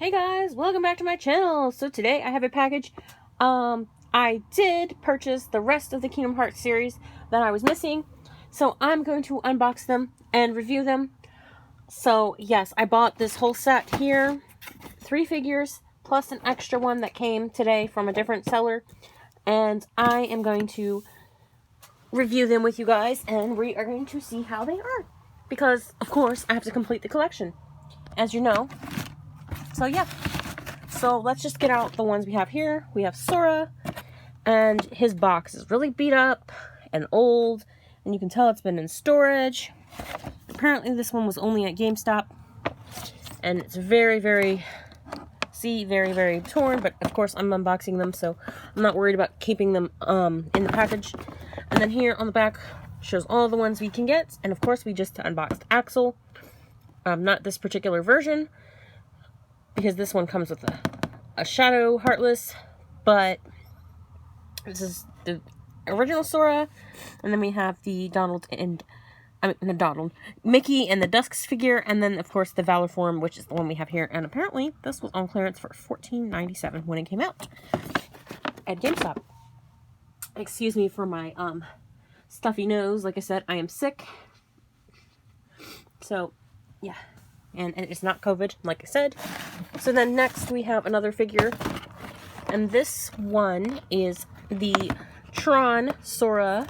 Hey guys, welcome back to my channel. So today I have a package. I did purchase the rest of the Kingdom Hearts series that I was missing. So I'm going to unbox them and review them. So yes, I bought this whole set here. 3 figures plus an extra one that came today from a different seller. And I am going to review them with you guys and we are going to see how they are. Because, of course, I have to complete the collection, as you know. So yeah, so let's just get out the ones we have here. We have Sora, and his box is really beat up and old, and you can tell it's been in storage. Apparently this one was only at GameStop, and it's very, very torn, but of course I'm unboxing them, so I'm not worried about keeping them in the package. And then here on the back shows all the ones we can get, and of course we just unboxed Axel. Not this particular version, because this one comes with a Shadow Heartless, but this is the original Sora, and then we have the Mickey and the Dusks figure, and then of course the Valor form, which is the one we have here, and apparently this was on clearance for $14.97 when it came out at GameStop. Excuse me for my stuffy nose. Like I said, I am sick, so yeah. And it's not COVID, like I said. So then next we have another figure. And this one is the Tron Sora.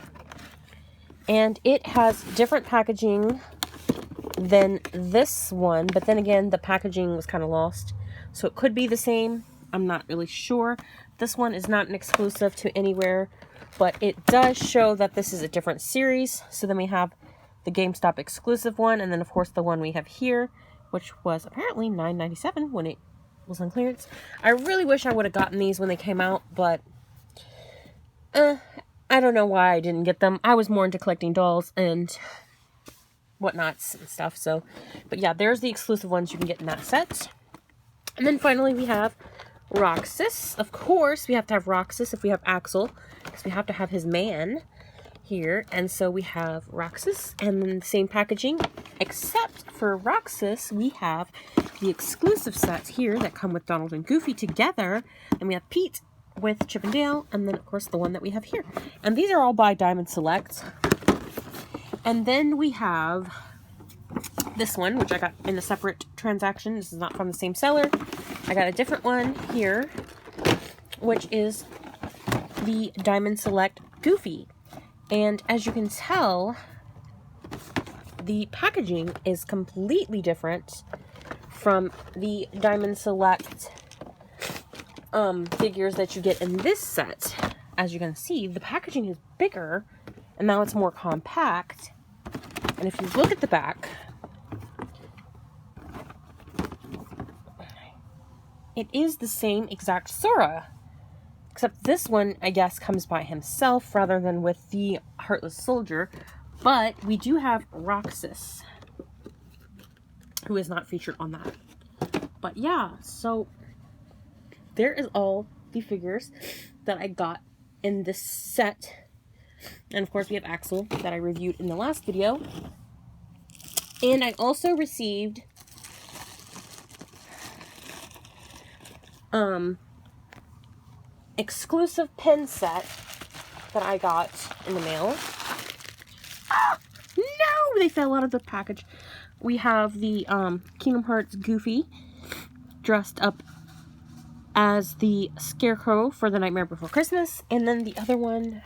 And it has different packaging than this one. But then again, the packaging was kind of lost. So it could be the same. I'm not really sure. This one is not an exclusive to anywhere. But it does show that this is a different series. So then we have the GameStop exclusive one. And then, of course, the one we have here, which was apparently $9.97 when it was on clearance. I really wish I would have gotten these when they came out, but I don't know why I didn't get them. I was more into collecting dolls and whatnots and stuff, so. But yeah, there's the exclusive ones you can get in that set. And then finally we have Roxas. Of course, we have to have Roxas if we have Axel, because we have to have his man here. And so we have Roxas and then the same packaging, except for Roxas we have the exclusive sets here that come with Donald and Goofy together, and we have Pete with Chip and Dale, and then of course the one that we have here. And these are all by Diamond Select. And then we have this one, which I got in a separate transaction. This is not from the same seller. I got a different one here, which is the Diamond Select Goofy. And as you can tell, the packaging is completely different from the Diamond Select figures that you get in this set. As you can see, the packaging is bigger, and now it's more compact. And if you look at the back, it is the same exact Sora. Except this one, I guess, comes by himself rather than with the Heartless Soldier. But we do have Roxas, who is not featured on that. But yeah, so there is all the figures that I got in this set. And of course we have Axel that I reviewed in the last video. And I also received exclusive pin set that I got in the mail. Ah, no! They fell out of the package. We have the Kingdom Hearts Goofy dressed up as the Scarecrow for The Nightmare Before Christmas. And then the other one,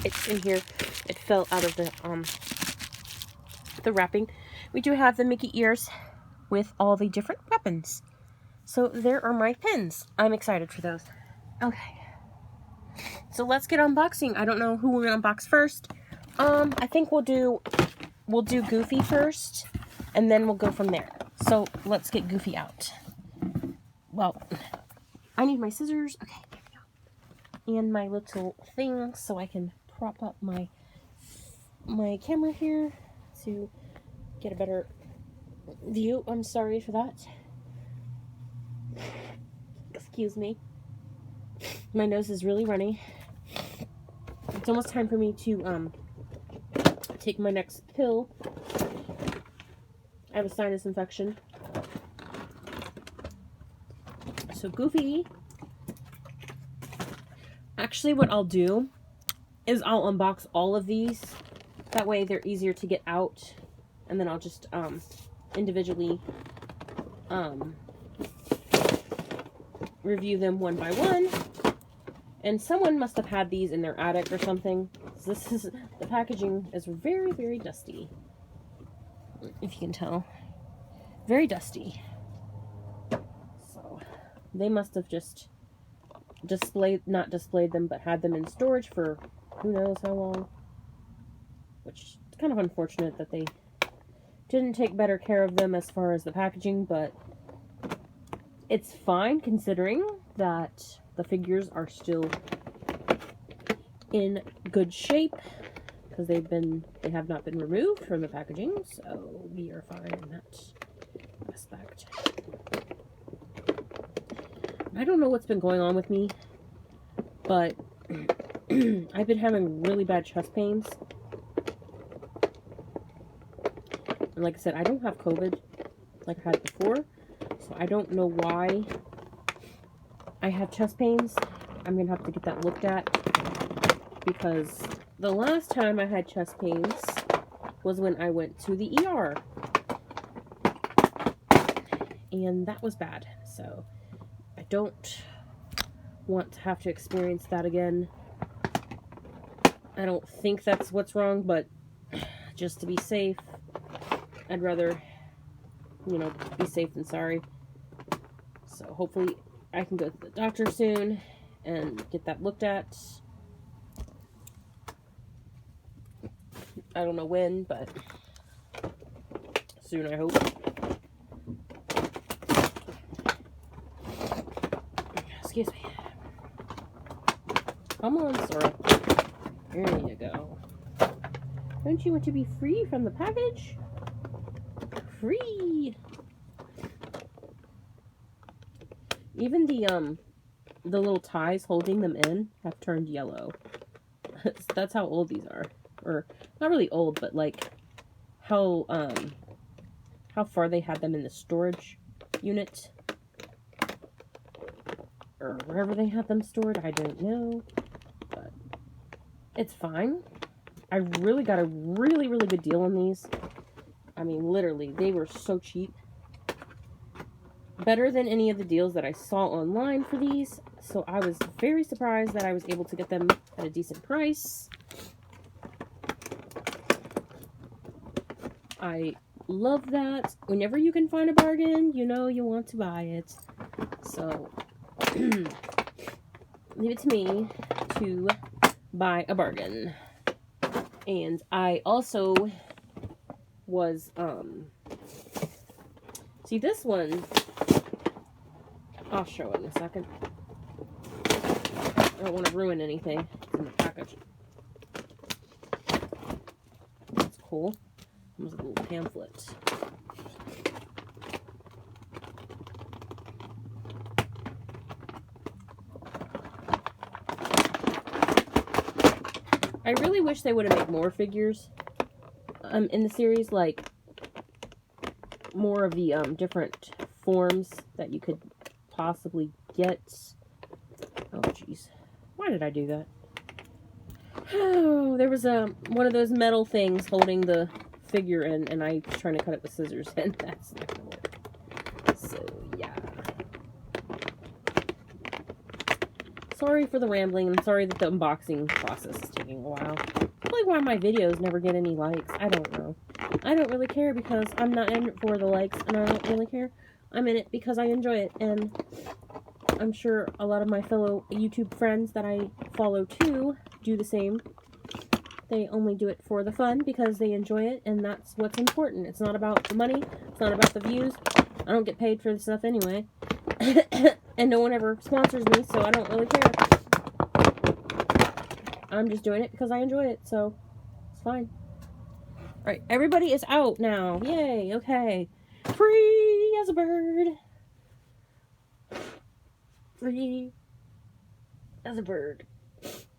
it's in here. It fell out of the wrapping. We do have the Mickey ears with all the different weapons. So there are my pins. I'm excited for those. Okay. So let's get unboxing. I don't know who we're gonna unbox first. I think we'll do Goofy first, and then we'll go from there. So let's get Goofy out. Well, I need my scissors. Okay, there we go. And my little thing so I can prop up my camera here to get a better view. I'm sorry for that. Excuse me. My nose is really runny. It's almost time for me to take my next pill. I have a sinus infection. So Goofy. Actually, what I'll do is I'll unbox all of these. That way they're easier to get out. And then I'll just individually review them one by one. And someone must have had these in their attic or something. So the packaging is very, very dusty. If you can tell. Very dusty. So they must have just not displayed them, but had them in storage for who knows how long. Which is kind of unfortunate that they didn't take better care of them as far as the packaging, but it's fine considering that the figures are still in good shape because they have not been removed from the packaging, so we are fine in that aspect. I don't know what's been going on with me, but I've been having really bad chest pains. And like I said, I don't have COVID like I had before, so I don't know why I have chest pains. I'm going to have to get that looked at, because the last time I had chest pains was when I went to the ER. And that was bad, so I don't want to have to experience that again. I don't think that's what's wrong, but just to be safe, I'd rather, be safe than sorry. So hopefully I can go to the doctor soon and get that looked at. I don't know when, but soon, I hope. Excuse me. Come on, Sora. There you go. Don't you want to be free from the package? Free! Even the little ties holding them in have turned yellow. That's how old these are. Or, not really old, but like, how far they had them in the storage unit. Or wherever they had them stored, I don't know. But it's fine. I really got a really, really good deal on these. I mean, literally, they were so cheap. Better than any of the deals that I saw online for these. So I was very surprised that I was able to get them at a decent price. I love that. Whenever you can find a bargain, you want to buy it. So, leave it to me to buy a bargain. And I also was, see this one, I'll show it in a second. I don't want to ruin anything in the package. That's cool. Comes with a little pamphlet. I really wish they would have made more figures in the series, like more of the different forms that you could possibly get. Oh, jeez. Why did I do that? Oh, there was one of those metal things holding the figure in, and I was trying to cut it with scissors, and that's not going to work. So, yeah. Sorry for the rambling, and sorry that the unboxing process is taking a while. Probably why my videos never get any likes. I don't know. I don't really care because I'm not in it for the likes, and I don't really care. I'm in it because I enjoy it, and I'm sure a lot of my fellow YouTube friends that I follow too do the same. They only do it for the fun because they enjoy it, and that's what's important. It's not about the money. It's not about the views. I don't get paid for this stuff anyway. And no one ever sponsors me, so I don't really care. I'm just doing it because I enjoy it, so it's fine. Alright, everybody is out now. Yay, okay. Free as a bird. Free as a bird.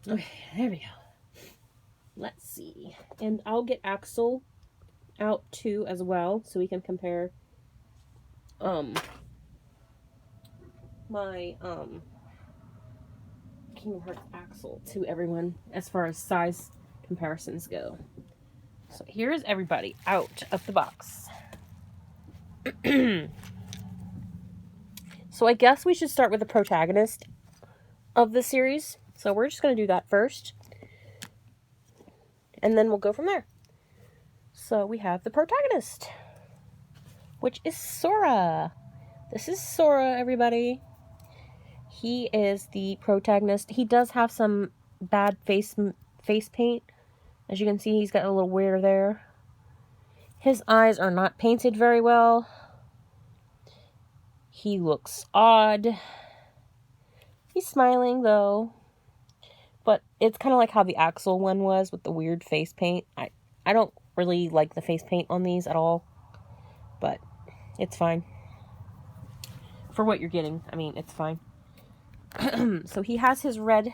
Okay, there we go. Let's see. And I'll get Axel out too as well, so we can compare my Kingdom Hearts Axel to everyone as far as size comparisons go. So here's everybody out of the box. So I guess we should start with the protagonist of the series. So we're just going to do that first. And then we'll go from there. So we have the protagonist, which is Sora. This is Sora, everybody. He is the protagonist. He does have some bad face paint. As you can see, he's got a little wear there. His eyes are not painted very well. He looks odd. He's smiling, though. But it's kind of like how the Axel one was with the weird face paint. I don't really like the face paint on these at all. But it's fine. For what you're getting, I mean, it's fine. So he has his red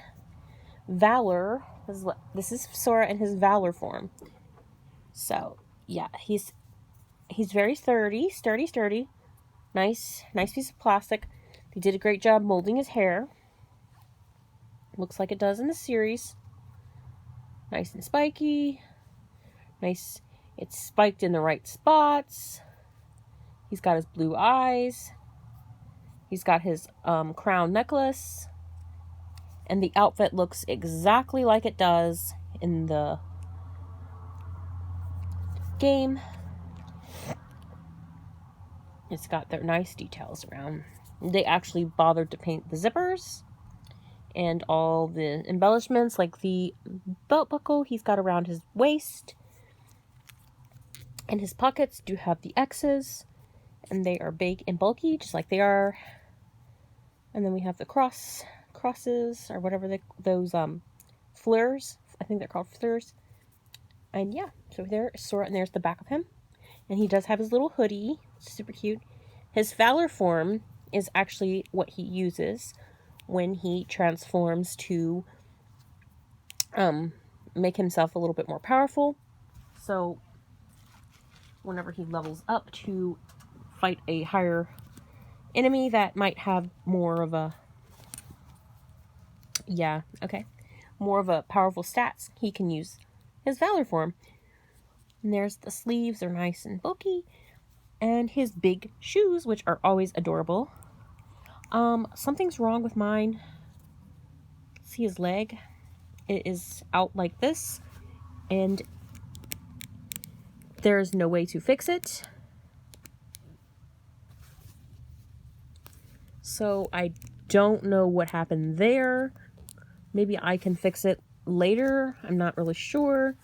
Valor. This is Sora in his Valor form. So, yeah, he's very sturdy. Nice piece of plastic. They did a great job molding his hair. Looks like it does in the series. Nice and spiky. Nice. It's spiked in the right spots. He's got his blue eyes. He's got his crown necklace. And the outfit looks exactly like it does in the game. It's got their nice details around. They actually bothered to paint the zippers and all the embellishments, like the belt buckle he's got around his waist. And his pockets do have the X's, and they are big and bulky, just like they are. And then we have the crosses, or whatever those fleurs. I think they're called fleurs. And yeah, so there's Sora, and there's the back of him. And he does have his little hoodie. It's super cute. His Valor form is actually what he uses when he transforms to make himself a little bit more powerful. So whenever he levels up to fight a higher enemy that might have more of a powerful stats, he can use his Valor form. And there's the sleeves, they're nice and bulky. And his big shoes, which are always adorable. Something's wrong with mine. See his leg? It is out like this. And there's no way to fix it. So I don't know what happened there. Maybe I can fix it later. I'm not really sure.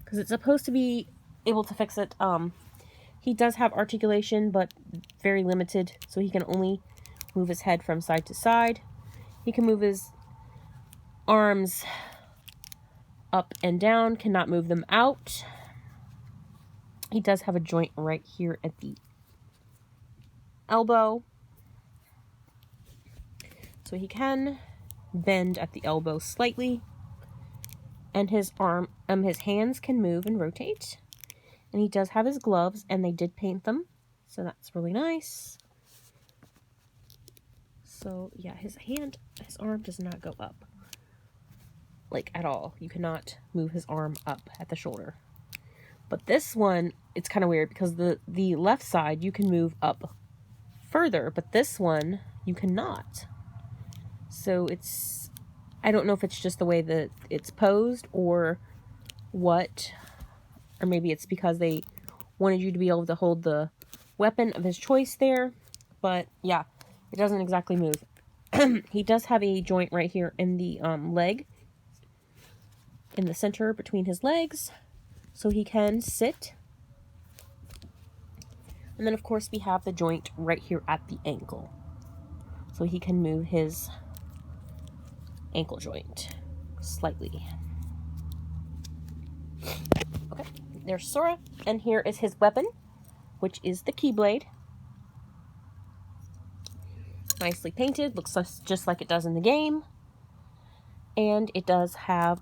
Because it's supposed to be able to fix it. He does have articulation, but very limited. So he can only move his head from side to side. He can move his arms up and down. Cannot move them out. He does have a joint right here at the elbow. So he can bend at the elbow slightly. And his hands can move and rotate. And he does have his gloves, and they did paint them. So that's really nice. So, yeah, his arm does not go up. Like, at all. You cannot move his arm up at the shoulder. But this one, it's kind of weird, because the left side, you can move up further. But this one, you cannot. So I don't know if it's just the way that it's posed, or what. Or maybe it's because they wanted you to be able to hold the weapon of his choice there. But, yeah, it doesn't exactly move. He does have a joint right here in the leg. In the center between his legs. So he can sit. And then, of course, we have the joint right here at the ankle. So he can move his ankle joint slightly. Okay. There's Sora, and here is his weapon, which is the Keyblade. Nicely painted, looks just like it does in the game. And it does have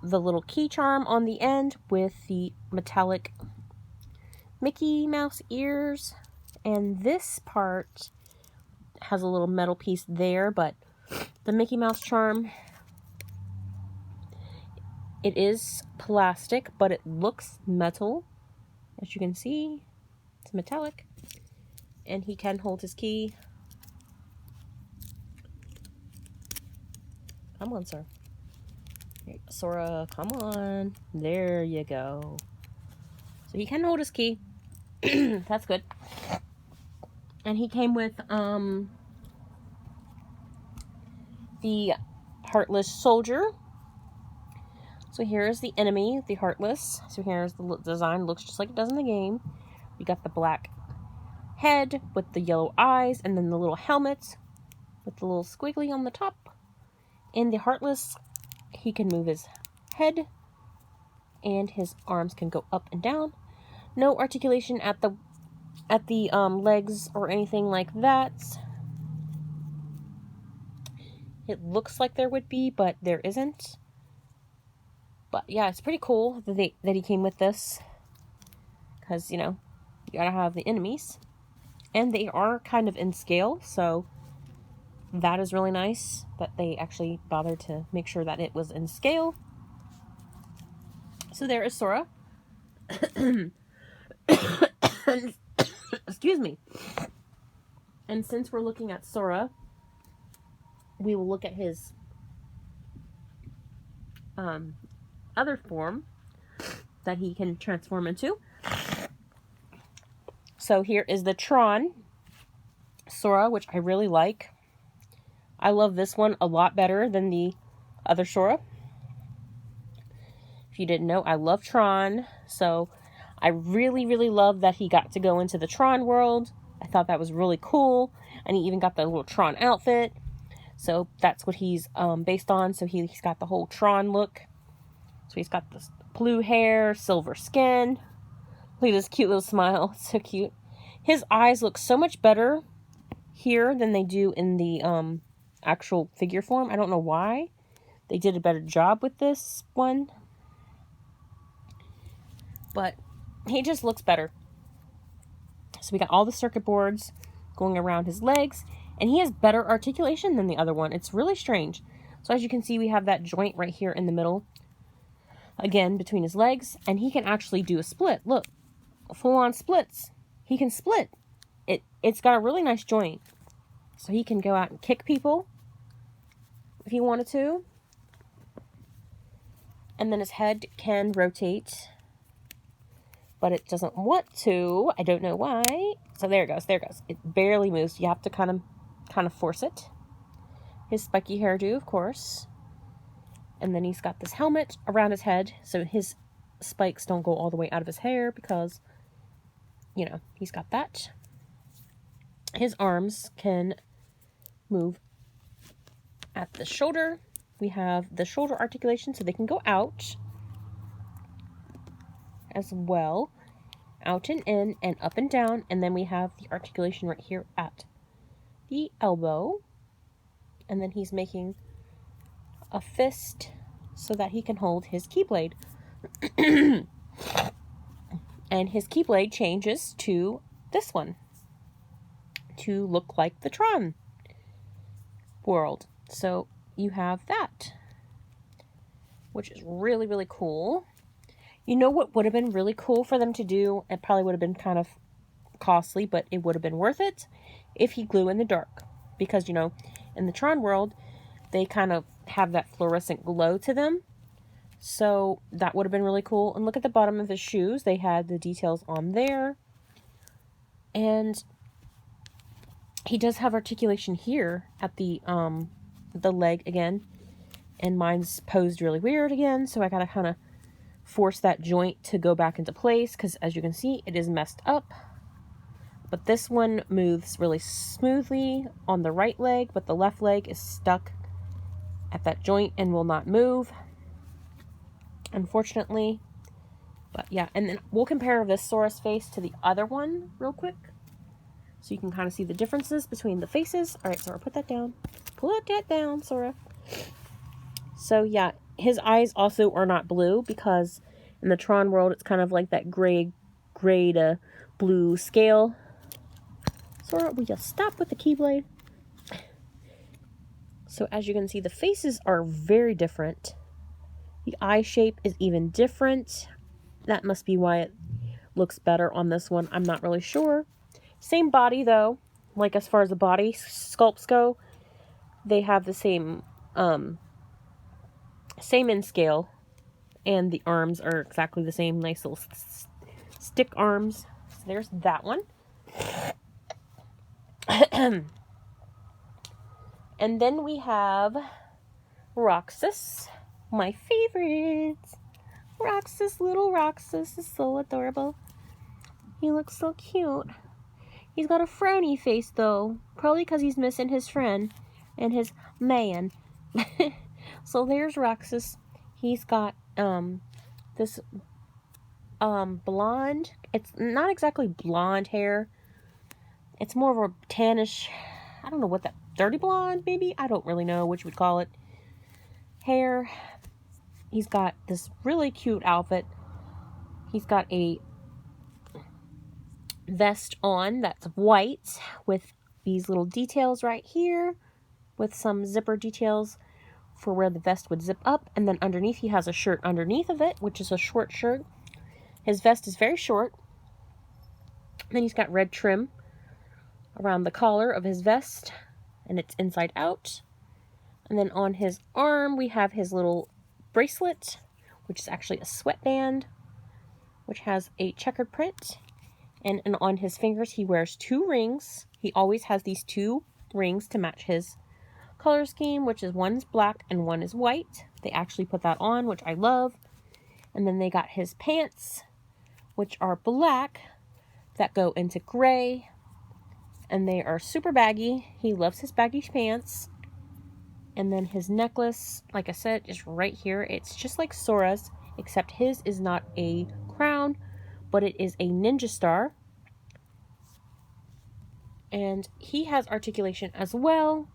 the little key charm on the end with the metallic Mickey Mouse ears. And this part has a little metal piece there, but the Mickey Mouse charm, it is plastic, but it looks metal. As you can see, it's metallic. And he can hold his key. Come on, sir. Sora, come on. There you go. So he can hold his key. That's good. And he came with the Heartless Soldier. So here's the enemy, the Heartless. So here's the design. Looks just like it does in the game. We got the black head with the yellow eyes, and then the little helmet with the little squiggly on the top. And the Heartless, he can move his head, and his arms can go up and down. No articulation at the legs or anything like that. It looks like there would be, but there isn't. But yeah, it's pretty cool that he came with this, because, you know, you gotta have the enemies, and they are kind of in scale, so that is really nice that they actually bothered to make sure that it was in scale. So there is Sora. Excuse me. And since we're looking at Sora, we will look at his other form that he can transform into. So here is the Tron Sora, which I really like. I love this one a lot better than the other Sora. If you didn't know, I love Tron, so I really, really love that he got to go into the Tron world. I thought that was really cool, and he even got the little Tron outfit. So that's what he's based on. So he's got the whole Tron look. So he's got this blue hair, silver skin. Look at this cute little smile. It's so cute. His eyes look so much better here than they do in the actual figure form. I don't know why. They did a better job with this one. But he just looks better. So we got all the circuit boards going around his legs. And he has better articulation than the other one. It's really strange. So as you can see, we have that joint right here in the middle. Again, between his legs. And he can actually do a split. Look. Full-on splits. He can split. It's got a really nice joint. So he can go out and kick people if he wanted to. And then his head can rotate. But it doesn't want to. I don't know why. So there it goes. There it goes. It barely moves. You have to kind of force it. His spiky hairdo, of course. And then he's got this helmet around his head. So his spikes don't go all the way out of his hair because, you know, he's got that. His arms can move at the shoulder. We have the shoulder articulation so they can go out as well. Out and in and up and down. And then we have the articulation right here at the elbow. And then he's making a fist so that he can hold his Keyblade. And his Keyblade changes to this one to look like the Tron world. So you have that, which is really, really cool. You know what would have been really cool for them to do? It probably would have been kind of costly, but it would have been worth it if he glue in the dark. Because, you know, in the Tron world, they kind of have that fluorescent glow to them. So that would have been really cool. And look at the bottom of his shoes. They had the details on there. And he does have articulation here at the leg again. And mine's posed really weird again. So I gotta kind of force that joint to go back into place. Because as you can see, it is messed up. But this one moves really smoothly on the right leg. But the left leg is stuck at that joint and will not move, unfortunately. But yeah, and then we'll compare this Sora's face to the other one real quick, so you can kind of see the differences between the faces. All right, Sora, put that down. Put that down, Sora. So yeah, his eyes also are not blue, because in the Tron world, it's kind of like that gray to blue scale. Sora, will you stop with the Keyblade? So as you can see, the faces are very different. The eye shape is even different. That must be why it looks better on this one. I'm not really sure. Same body though. Like as far as the body sculpts go, they have the same in scale. And the arms are exactly the same. Nice little stick arms. So there's that one. And then we have Roxas. My favorite. Roxas, little Roxas is so adorable. He looks so cute. He's got a frowny face though. Probably because he's missing his friend and his man. So there's Roxas. He's got this blonde. It's not exactly blonde hair. It's more of a tannish, I don't know what that, dirty blonde maybe? I don't really know what you would call it. Hair. He's got this really cute outfit. He's got a vest on that's white with these little details right here with some zipper details for where the vest would zip up, and then underneath he has a shirt underneath of it, which is a short shirt. His vest is very short. Then he's got red trim around the collar of his vest, and it's inside out. And then on his arm we have his little bracelet, which is actually a sweatband, which has a checkered print. And on his fingers he wears 2 rings. He always has these 2 rings to match his color scheme, which is one's black and one is white. They actually put that on, which I love. And then they got his pants, which are black, that go into gray, and they are super baggy. He loves his baggy pants. And then his necklace, like I said, is right here. It's just like Sora's, except his is not a crown, but it is a ninja star. And he has articulation as well.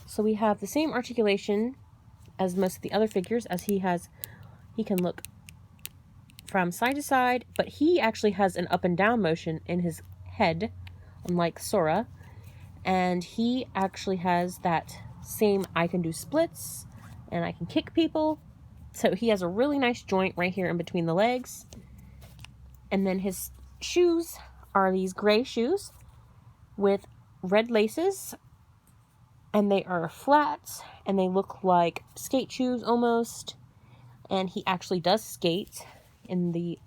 So we have the same articulation as most of the other figures, as he can look from side to side, but he actually has an up and down motion in his head, unlike Sora. And he actually has that same, I can do splits and I can kick people. So he has a really nice joint right here in between the legs. And then his shoes are these gray shoes with red laces, and they are flat and they look like skate shoes almost. And he actually does skate in the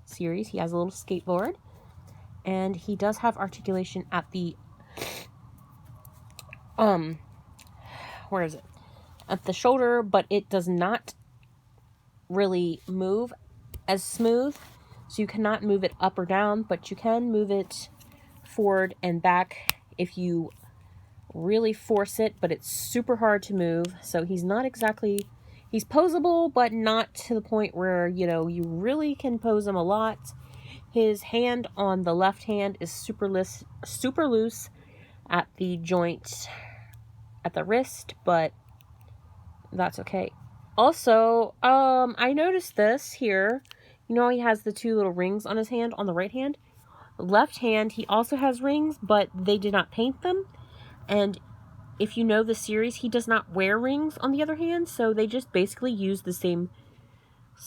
series. He has a little skateboard, and he does have articulation at the where is it? At the shoulder, but it does not really move as smooth. So you cannot move it up or down, but you can move it forward and back if you really force it, but it's super hard to move. So he's not exactly, he's posable, but not to the point where, you know, you really can pose him a lot. His hand on the left hand is super loose at the joint at the wrist, but that's okay. Also, I noticed this here. You know, he has the 2 little rings on his hand, on the right hand. The left hand, he also has rings, but they did not paint them. And if you know the series, he does not wear rings on the other hand, so they just basically use the same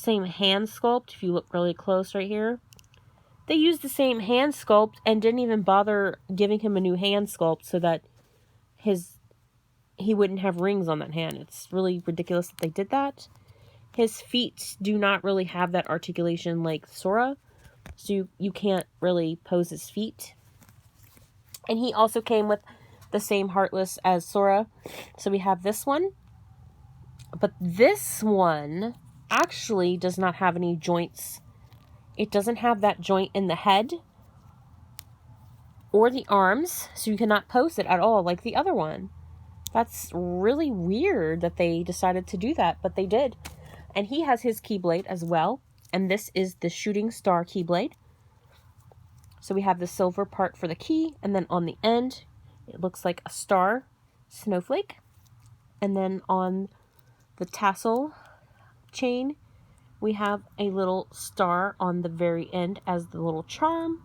hand sculpt. If you look really close right here, they used the same hand sculpt and didn't even bother giving him a new hand sculpt so that he wouldn't have rings on that hand. It's really ridiculous that they did that. His feet do not really have that articulation like Sora, so you can't really pose his feet. And he also came with the same Heartless as Sora. So we have this one. But this one actually does not have any joints. It doesn't have that joint in the head or the arms, so you cannot pose it at all like the other one. That's really weird that they decided to do that, but they did. And he has his Keyblade as well. And this is the Shooting Star Keyblade. So we have the silver part for the key, and then on the end, it looks like a star snowflake. And then on the tassel chain, we have a little star on the very end as the little charm,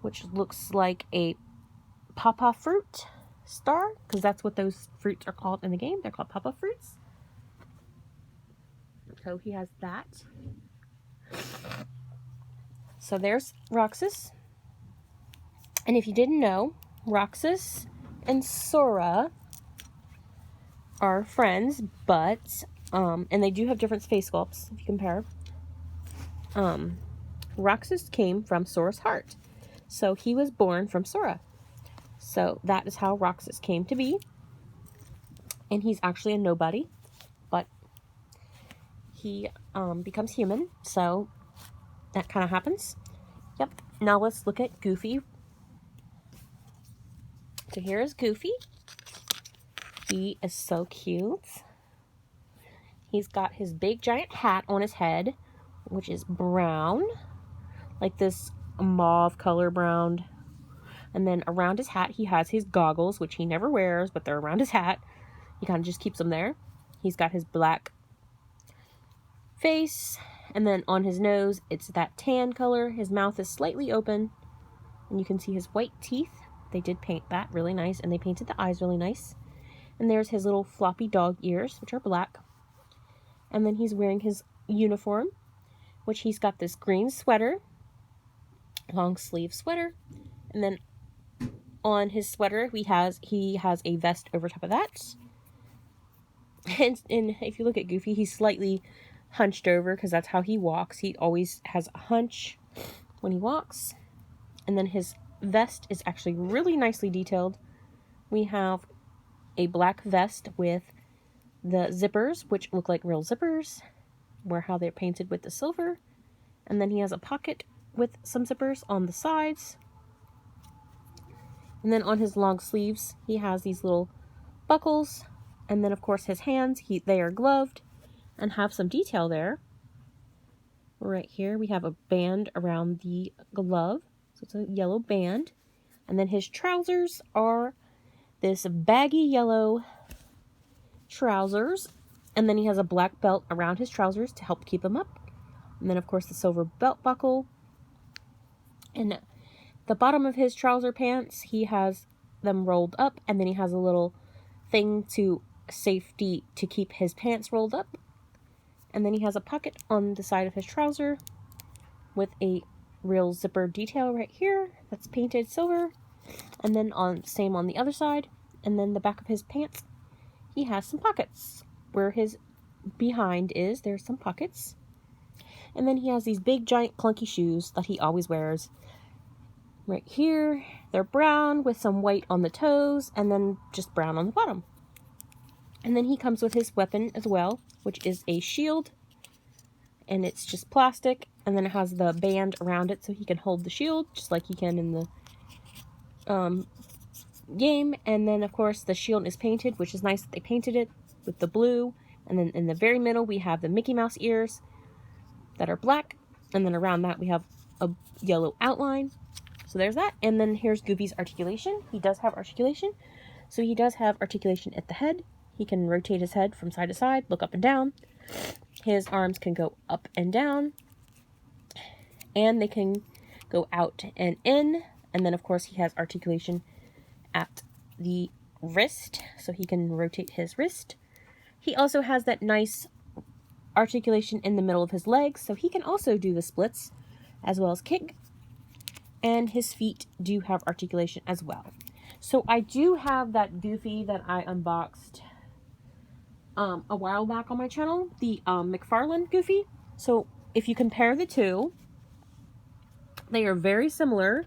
which looks like a pawpaw fruit. star, because that's what those fruits are called in the game. They're called papa fruits. So he has that. So there's Roxas. And if you didn't know, Roxas and Sora are friends, but and they do have different face sculpts if you compare. Roxas came from Sora's heart. So he was born from Sora. So that is how Roxas came to be. And he's actually a nobody, but he becomes human, so that kind of happens. Yep. Now let's look at Goofy. So here is Goofy. He is so cute. He's got his big giant hat on his head, which is brown, like this mauve color brown. And then around his hat, he has his goggles, which he never wears, but they're around his hat. He kind of just keeps them there. He's got his black face, and then on his nose, it's that tan color. His mouth is slightly open, and you can see his white teeth. They did paint that really nice, and they painted the eyes really nice. And there's his little floppy dog ears, which are black. And then he's wearing his uniform, which he's got this green sweater, long sleeve sweater, and then on his sweater he has a vest over top of that. And if you look at Goofy, he's slightly hunched over because that's how he walks. He always has a hunch when he walks. And then his vest is actually really nicely detailed. We have a black vest with the zippers, which look like real zippers, where how they're painted with the silver. And then he has a pocket with some zippers on the sides. And then on his long sleeves, he has these little buckles. And then, of course, his hands, they are gloved and have some detail there. Right here, we have a band around the glove. So it's a yellow band. And then his trousers are this baggy yellow trousers. And then he has a black belt around his trousers to help keep him up. And then, of course, the silver belt buckle. And the bottom of his trouser pants, he has them rolled up. And then he has a little thing to safety to keep his pants rolled up. And then he has a pocket on the side of his trouser with a real zipper detail right here that's painted silver. And then same on the other side. And then the back of his pants, he has some pockets. Where his behind is, there's some pockets. And then he has these big giant clunky shoes that he always wears. Right here, they're brown with some white on the toes and then just brown on the bottom. And then he comes with his weapon as well, which is a shield. And it's just plastic. And then it has the band around it so he can hold the shield, just like he can in the game. And then, of course, the shield is painted, which is nice that they painted it with the blue. And then in the very middle, we have the Mickey Mouse ears that are black. And then around that, we have a yellow outline. So there's that. And then here's Goofy's articulation. He does have articulation. So he does have articulation at the head. He can rotate his head from side to side, look up and down. His arms can go up and down. And they can go out and in. And then, of course, he has articulation at the wrist. So he can rotate his wrist. He also has that nice articulation in the middle of his legs. So he can also do the splits as well as kick. And his feet do have articulation as well. So I do have that Goofy that I unboxed a while back on my channel, the McFarlane Goofy. So if you compare the two, they are very similar.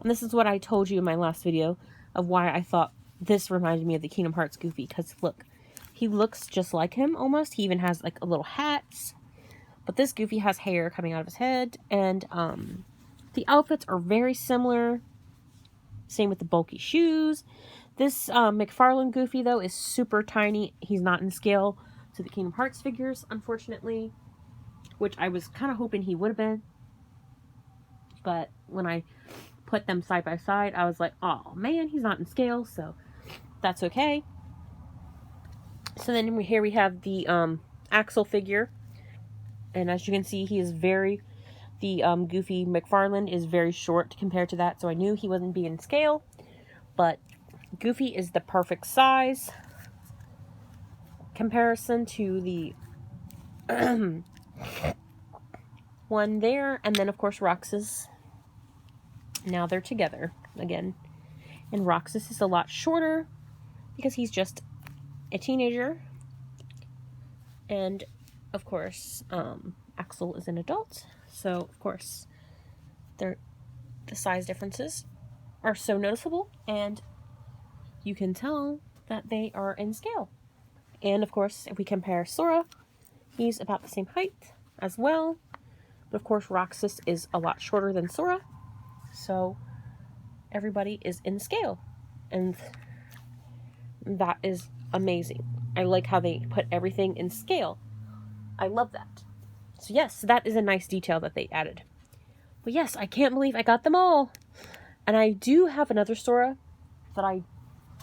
And this is what I told you in my last video of why I thought this reminded me of the Kingdom Hearts Goofy. Because look, he looks just like him almost. He even has like a little hat. But this Goofy has hair coming out of his head. And the outfits are very similar. Same with the bulky shoes. This McFarlane Goofy, though, is super tiny. He's not in scale to the Kingdom Hearts figures, unfortunately. Which I was kind of hoping he would have been. But when I put them side by side, I was like, oh man, he's not in scale. So that's okay. So then here we have the Axel figure. And as you can see, he is the Goofy McFarlane is very short compared to that. So I knew he wasn't being in scale. But Goofy is the perfect size comparison to the one there. And then, of course, Roxas. Now they're together again. And Roxas is a lot shorter because he's just a teenager. And, of course, Axel is an adult. So, of course, the size differences are so noticeable. And you can tell that they are in scale. And, of course, if we compare Sora, he's about the same height as well. But, of course, Roxas is a lot shorter than Sora. So, everybody is in scale. And that is amazing. I like how they put everything in scale. I love that. So, yes, that is a nice detail that they added. But, yes, I can't believe I got them all. And I do have another Sora that I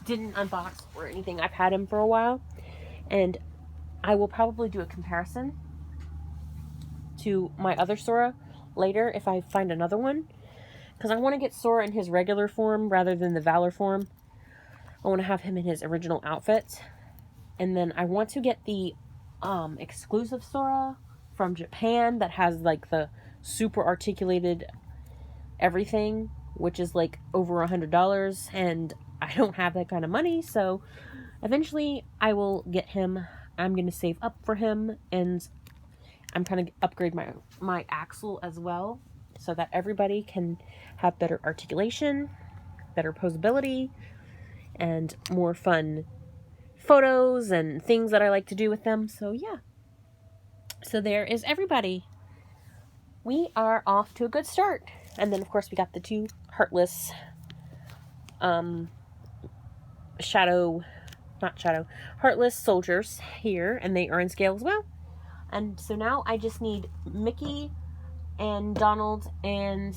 didn't unbox or anything. I've had him for a while. And I will probably do a comparison to my other Sora later if I find another one. Because I want to get Sora in his regular form rather than the Valor form. I want to have him in his original outfit. And then I want to get the exclusive Sora from Japan that has like the super articulated everything, which is like over $100. And I don't have that kind of money, so eventually I will get him. I'm going to save up for him, and I'm trying to upgrade my Axel as well, so that everybody can have better articulation, better posability, and more fun photos and things that I like to do with them. So yeah. So there is everybody. We are off to a good start. And then, of course, we got the two heartless heartless soldiers here, and they are in scale as well. And so now I just need Mickey and Donald and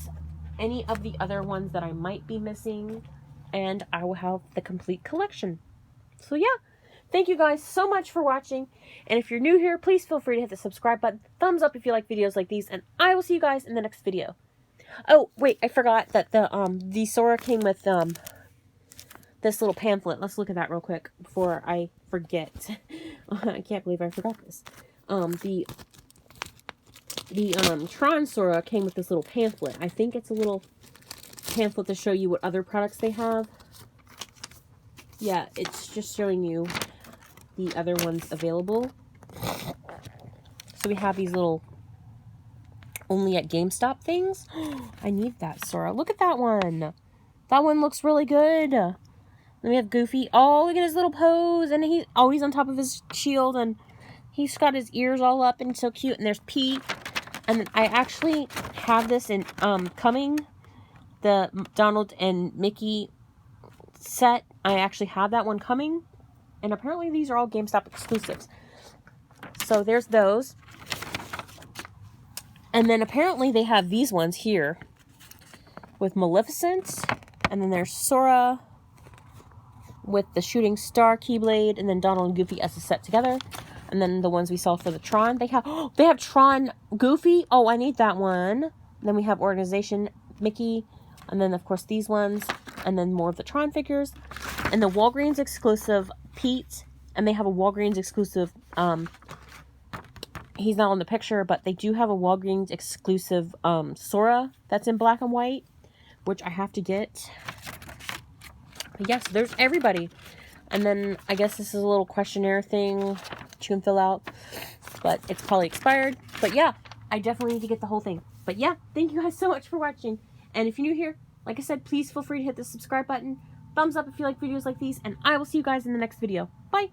any of the other ones that I might be missing, and I will have the complete collection. So yeah, thank you guys so much for watching, and if you're new here, please feel free to hit the subscribe button, thumbs up if you like videos like these, and I will see you guys in the next video. Oh, wait, I forgot that the Sora came with this little pamphlet. Let's look at that real quick before I forget. I can't believe I forgot this. The Tron Sora came with this little pamphlet. I think it's a little pamphlet to show you what other products they have. Yeah, it's just showing you the other ones available. So we have these little only at GameStop things. I need that Sora. Look at that one. That one looks really good. Then we have Goofy. Oh, look at his little pose. And he's always on top of his shield. And he's got his ears all up and so cute. And there's Pete. And I actually have this in coming. The Donald and Mickey set. I actually have that one coming. And apparently these are all GameStop exclusives. So there's those. And then apparently they have these ones here. With Maleficent. And then there's Sora with the shooting star Keyblade, and then Donald and Goofy as a set together. And then the ones we saw for the Tron, they have Tron Goofy. Oh, I need that one. Then we have Organization Mickey, and then of course these ones, and then more of the Tron figures, and the Walgreens exclusive Pete, and they have a Walgreens exclusive. He's not on the picture, but they do have a Walgreens exclusive Sora that's in black and white, which I have to get. But yes, there's everybody. And then I guess this is a little questionnaire thing you can fill out. But it's probably expired. But yeah, I definitely need to get the whole thing. But yeah, thank you guys so much for watching. And if you're new here, like I said, please feel free to hit the subscribe button. Thumbs up if you like videos like these. And I will see you guys in the next video. Bye!